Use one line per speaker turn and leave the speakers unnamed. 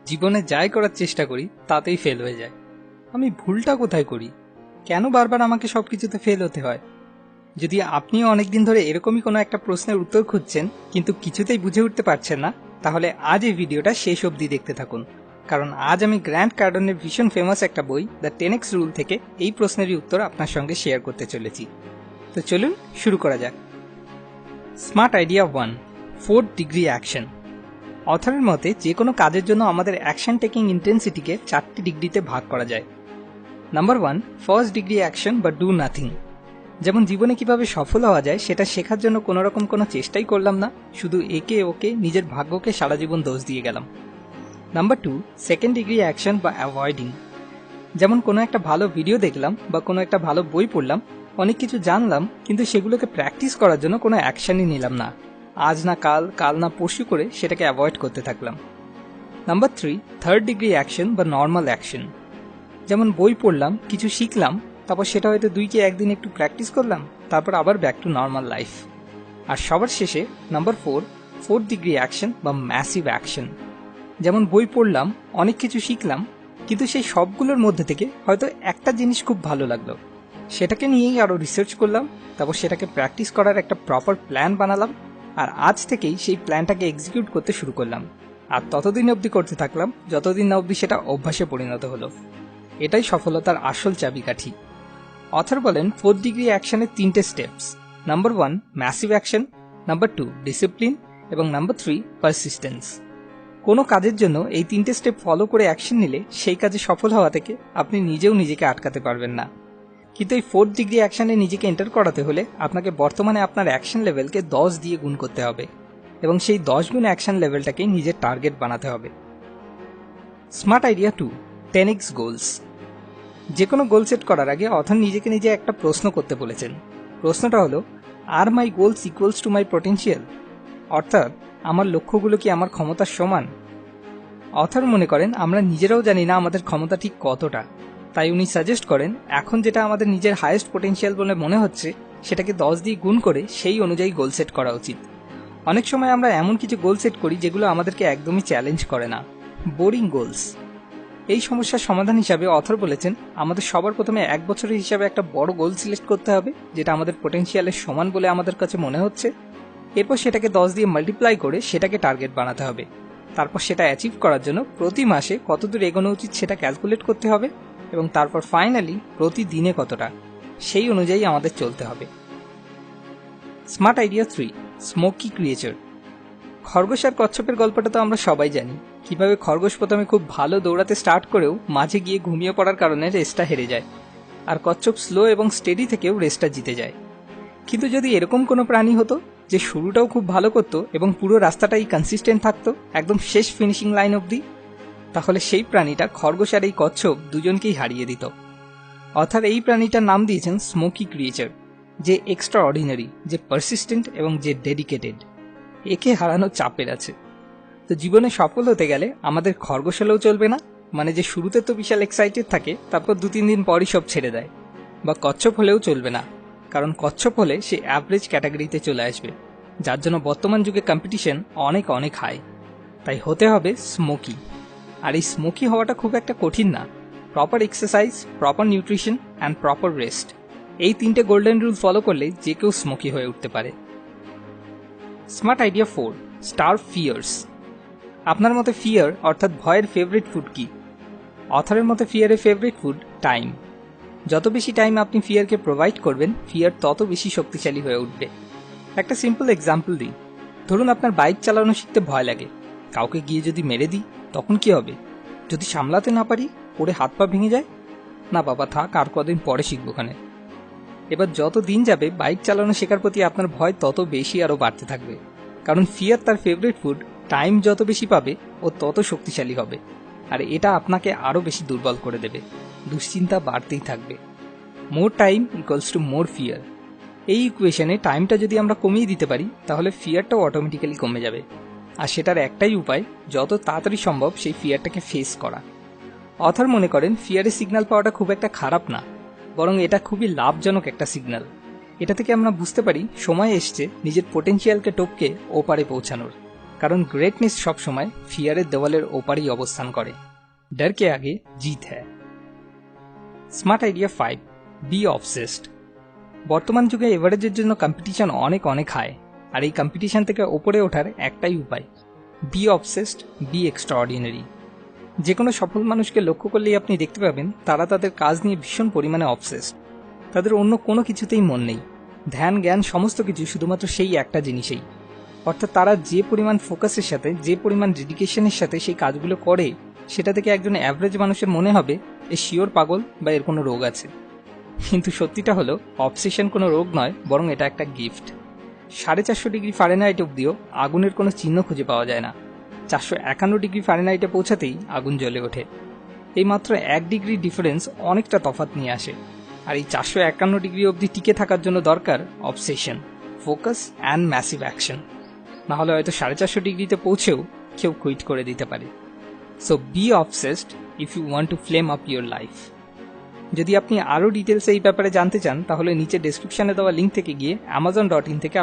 জীবনে যাই করার চেষ্টা করি তাতেই ফেল হয়ে যায়। আমি ভুলটা কোথায় করি? কেন বারবার আমাকে সবকিছুতে ফেল হতে হয়? যদি আপনিও অনেকদিন ধরে এরকমই কোনো একটা প্রশ্নের উত্তর খুঁজছেন কিন্তু কিছুতেই বুঝে উঠতে পারছেন না, তাহলে আজ এই ভিডিওটা শেষ অবধি দেখতে থাকুন। কারণ আজ আমি গ্র্যান্ট কার্ডনের ভীষণ ফেমাস একটা বই দ্য 10x রুল থেকে এই প্রশ্নেরই উত্তর আপনার সঙ্গে শেয়ার করতে চলেছি। তো চলুন শুরু করা যাক। Smart idea 1, 4 degree action. অথরের মতে যে কোনো কাজের জন্য আমাদের অ্যাকশন টেকিং ইন্টেন্সিটিকে 4টি ডিগ্রিতে ভাগ করা যায়। নাম্বার 1, ফার্স্ট ডিগ্রি অ্যাকশন বা ডু নাথিং। যেমন জীবনে কিভাবে সফল হওয়া যায় সেটা শেখার জন্য কোনোরকম কোনো চেষ্টাই করলাম না, শুধু একে ওকে নিজের ভাগ্যকে সারা জীবন দোষ দিয়ে গেলাম। নাম্বার 2, সেকেন্ড ডিগ্রি অ্যাকশন বা অ্যাভয়েডিং। যেমন কোনো একটা ভালো ভিডিও দেখলাম বা কোনো একটা ভালো বই পড়লাম, অনেক কিছু জানলাম, কিন্তু সেগুলোকে প্র্যাকটিস করার জন্য কোনো অ্যাকশনই নিলাম না। আজ না কাল, কাল না পরশু করে সেটাকে অ্যাভয়েড করতে থাকলাম। নাম্বার 3, থার্ড ডিগ্রি অ্যাকশন বা নর্মাল অ্যাকশন। যেমন বই পড়লাম, কিছু শিখলাম, তারপর সেটা হয়তো 2 কি 1 দিন একটু প্র্যাকটিস করলাম, তারপর আবার ব্যাক টু নর্মাল লাইফ। আর সবার শেষে নাম্বার 4, ফোর্থ ডিগ্রি অ্যাকশন বা ম্যাসিভ অ্যাকশন। যেমন বই পড়লাম, অনেক কিছু শিখলাম, কিন্তু সেই সবগুলোর মধ্যে থেকে হয়তো একটা জিনিস খুব ভালো লাগলো, সেটাকে নিয়েই আরও রিসার্চ করলাম, তারপর সেটাকে প্র্যাকটিস করার একটা প্রপার প্ল্যান বানালাম, আর আজ থেকেই সেই প্ল্যানটাকে এক্সিকিউট করতে শুরু করলাম। আর ততদিন অবধি করতে থাকলাম যতদিন না অবধি সেটা অভ্যাসে পরিণত হলো। এটাই সফলতার আসল চাবিকাঠি। অথর বলেন 4 ডিগ্রি অ্যাকশনের 3টে steps. Number 1, massive action, number 2, discipline, এবং নাম্বার 3, পারসিস্টেন্স। কোনো কাজের জন্য এই 3টে স্টেপ ফলো করে অ্যাকশন নিলে সেই কাজে সফল হওয়া থেকে আপনি নিজেও নিজেকে আটকাতে পারবেন না। কিন্তু এই 4 ডিগ্রি অ্যাকশনে নিজেকে এন্টার করাতে হলে আপনাকে বর্তমানে আপনার অ্যাকশন লেভেলকে 10 দিয়ে গুণ করতে হবে, এবং সেই 10 গুণ অ্যাকশন লেভেলটাকে নিজের টার্গেট বানাতে হবে। Smart idea 2, 10x goals. যে কোনো গোল সেট করার আগে অথর নিজেকে নিজে একটা প্রশ্ন করতে বলেছেন। প্রশ্নটা হলো, are my goals equals to my potential? অর্থাৎ আমার লক্ষ্যগুলো কি আমার ক্ষমতার সমান? অথর মনে করেন আমরা নিজেরাও জানি না আমাদের ক্ষমতা ঠিক কতটা, তাই উনি সাজেস্ট করেন এখন যেটা আমাদের নিজের হাইয়েস্ট পোটেনশিয়াল বলে মনে হচ্ছে সেটাকে 10 দিয়ে গুণ করে সেই অনুযায়ী গোল সেট করা উচিত। অনেক সময় আমরা এমন কিছু গোল সেট করি যেগুলো আমাদেরকে একদমই চ্যালেঞ্জ করে না, বোরিং গোলস। এই সমস্যার সমাধান হিসাবে অথর বলেছেন আমাদের সবার প্রথমে 1 বছরের হিসাবে একটা বড় গোল সিলেক্ট করতে হবে যেটা আমাদের পোটেনশিয়ালের সমান বলে আমাদের কাছে মনে হচ্ছে। এরপর সেটাকে 10 দিয়ে মাল্টিপ্লাই করে সেটাকে টার্গেট বানাতে হবে। তারপর সেটা অ্যাচিভ করার জন্য প্রতি মাসে কতদূর এগোনো উচিত সেটা ক্যালকুলেট করতে হবে, এবং তারপর ফাইনালি প্রতিদিনে কতটা, সেই অনুযায়ী আমাদের চলতে হবে। Smart idea 3, smoky creature. খরগোশ আর কচ্ছপের গল্পটা তো আমরা সবাই জানি, কিভাবে খরগোশ প্রথমে খুব ভালো দৌড়াতে স্টার্ট করেও মাঝে গিয়ে ঘুমিয়ে পড়ার কারণে রেসটা হেরে যায়, আর কচ্ছপ স্লো এবং স্টেডি থেকেও রেসটা জিতে যায়। কিন্তু যদি এরকম কোনো প্রাণী হতো যে শুরুটাও খুব ভালো করতো এবং পুরো রাস্তাটাই কনসিস্টেন্ট থাকতো একদম শেষ ফিনিশিং লাইন অবধি, তাহলে সেই প্রাণীটা খরগোশ আর এই কচ্ছপ দুজনকেই হারিয়ে দিত। অর্থাৎ এই প্রাণীটার নাম দিয়েছেন স্মোকি ক্রিয়েচার, যে এক্সট্রা অর্ডিনারি, যে পারসিস্টেন্ট এবং যে ডেডিকেটেড। একে হারানো চাপের আছে। তো জীবনে সফল হতে গেলে আমাদের খরগোশ হলেও চলবে না, মানে যে শুরুতে তো বিশাল এক্সাইটেড থাকে তারপর 2-3 দিন পরই সব ছেড়ে দেয়, বা কচ্ছপ হলেও চলবে না, কারণ কচ্ছপ হলে সে অ্যাভারেজ ক্যাটাগরিতে চলে আসবে, যার জন্য বর্তমান যুগে কম্পিটিশন অনেক অনেক হাই। তাই হতে হবে স্মোকি। আর এই স্মোকি হওয়াটা খুব একটা কঠিন না। Proper exercise, proper nutrition and proper rest, এই 3টে গোল্ডেন রুল ফলো করলে যে কেউ স্মোকি হয়ে উঠতে পারে। Smart idea 4, starve fierce. আপনার মতে ফিয়ার অর্থাৎ ভয়ের ফেভারিট ফুড কি? অথরের মতে ফিয়ারের ফেভারিট ফুড টাইম। যত বেশি টাইম আপনি ফিয়ারকে প্রোভাইড করবেন, ফিয়ার তত বেশি শক্তিশালী হয়ে উঠবে। একটা সিম্পল এক্সাম্পল দিই। ধরুন আপনার বাইক চালানো শিখতে ভয় লাগে, কাউকে গিয়ে যদি মেরে দিই তখন কি হবে? যদি সামলাতে না পারি, পড়ে হাত পা ভেঙে যায়, না বাবা থাক, আর কদিন পরে শিখবোখানে। এবার যত দিন যাবে বাইক চালানো শেখার প্রতি আপনার ভয় তত বেশি আরও বাড়তে থাকবে, কারণ ফিয়ার তার ফেভারিট ফুড টাইম যত বেশি পাবে ও তত শক্তিশালী হবে, আর এটা আপনাকে আরও বেশি দুর্বল করে দেবে। দুশ্চিন্তা বাড়তেই থাকবে। More time equals to more fear. এই ইকুয়েশনে টাইমটা যদি আমরা কমিয়ে দিতে পারি তাহলে ফিয়ারটাও অটোমেটিক্যালি কমে যাবে, আর সেটার একটাই উপায় যত তাড়াতাড়ি সম্ভব সেই ফিয়ারটাকে ফেস করা। অথর মনে করেন ফিয়ারের সিগন্যাল পাওয়াটা খুব একটা খারাপ না, বরং এটা খুবই লাভজনক একটা সিগন্যাল। এটা থেকে আমরা বুঝতে পারি সময় এসছে নিজের পোটেনশিয়ালকে টপকে ওপারে পৌঁছানোর। কারণ গ্রেটনেস সবসময় ফিয়ারের দেওয়ালের ওপারেই অবস্থান করে। ডর কে আগে জিত হ্যায়। Smart idea 5, be obsessed. বর্তমান যুগে এভারেজের জন্য কম্পিটিশন অনেক অনেক হাই, আর এই কম্পিটিশন থেকে ওপরে ওঠার একটাই উপায়, বি অবসেসড, বি এক্সট্রাঅর্ডিনারি। যে কোনো সফল মানুষকে লক্ষ্য করলেই আপনি দেখতে পাবেন তারা তাদের কাজ নিয়ে ভীষণ পরিমাণে অবসেসড। তাদের অন্য কোনো কিছুতেই মন নেই, ধ্যান জ্ঞান সমস্ত কিছু শুধুমাত্র সেই একটা জিনিসেই। অর্থাৎ তারা যে পরিমাণ ফোকাসের সাথে, যে পরিমাণ ডেডিকেশনের সাথে সেই কাজগুলো করে, সেটা থেকে একজন অ্যাভারেজ মানুষের মনে হবে এ শিওর পাগল বা এর কোনো রোগ আছে। কিন্তু সত্যিটা হলো অবসেশন কোনো রোগ নয়, বরং এটা একটা গিফট। 450 ডিগ্রি ফারেনহাইট অব্দিও আগুনের কোনো চিহ্ন খুঁজে পাওয়া যায় না। 451 ডিগ্রি ফারেনহাইটে পৌঁছাতেই আগুন জ্বলে ওঠে। এই মাত্র 1 ডিগ্রি ডিফারেন্স অনেকটা তফাৎ নিয়ে আসে। আর এই 451 ডিগ্রি অবধি টিকে থাকার জন্য দরকার obsession, focus and massive action. না হলে হয়তো 450 ডিগ্রিতে পৌঁছেও কেউ কুইট করে দিতে পারে। So be obsessed if you want to flame up your life. যদি আপনি আরও ডিটেলস এই ব্যাপারে জানতে চান, তাহলে নিচে ডেসক্রিপশনে দেওয়া লিঙ্ক থেকে গিয়ে amazon.in থেকে